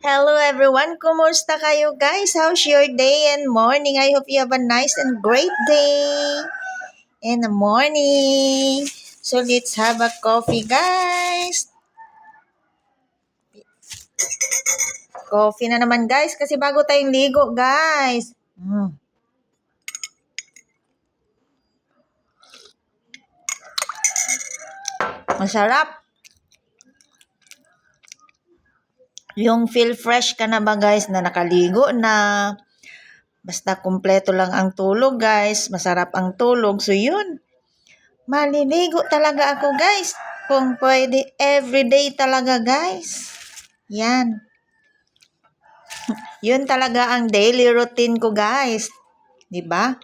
Hello everyone, kumusta kayo guys? How's your day and morning? I hope you have a nice and great day in the morning. So let's have a coffee guys. Coffee na naman guys kasi bago tayong ligo guys. Masarap. Yung feel fresh ka na ba guys na nakaligo na. Basta kumpleto lang ang tulog guys. Masarap ang tulog. So yun. Maliligo talaga ako guys. Kung pwede, everyday talaga guys. Yan. Yun talaga ang daily routine ko guys. 'Di ba?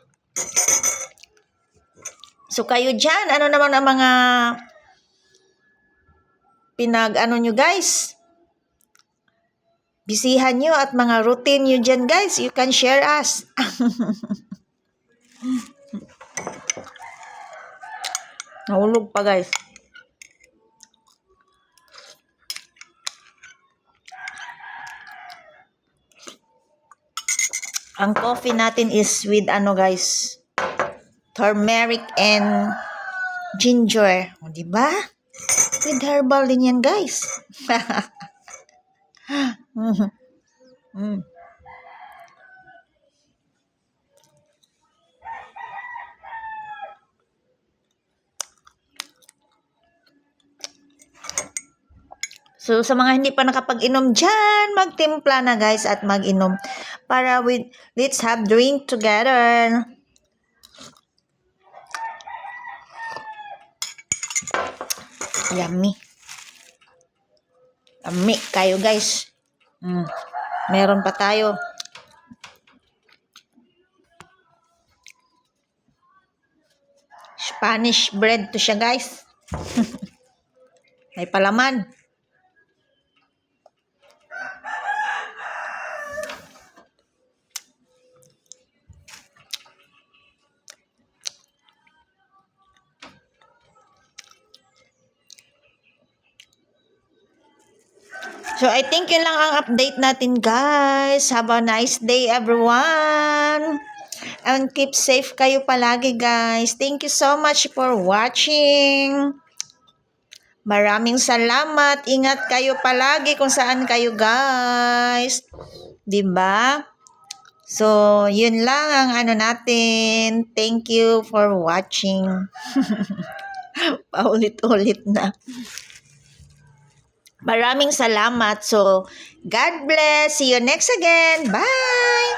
So kayo dyan, ano naman ang mga nyo guys? Bisihan nyo at mga routine nyo dyan guys. You can share us. Nahulog pa guys. Ang coffee natin is with guys, turmeric and ginger. O, diba? With herbal din yan guys. So, sa mga hindi pa nakapag-inom dyan, magtimpla na guys at mag-inom. Para let's have drink together. Yummy. Yummy kayo guys. Meron pa tayo. Spanish bread to siya guys. May palaman. So, I think yun lang ang update natin, guys. Have a nice day, everyone. And keep safe kayo palagi, guys. Thank you so much for watching. Maraming salamat. Ingat kayo palagi kung saan kayo, guys. 'Di ba? So, yun lang ang natin. Thank you for watching. Paulit-ulit na. Maraming salamat. So, God bless. See you next again. Bye!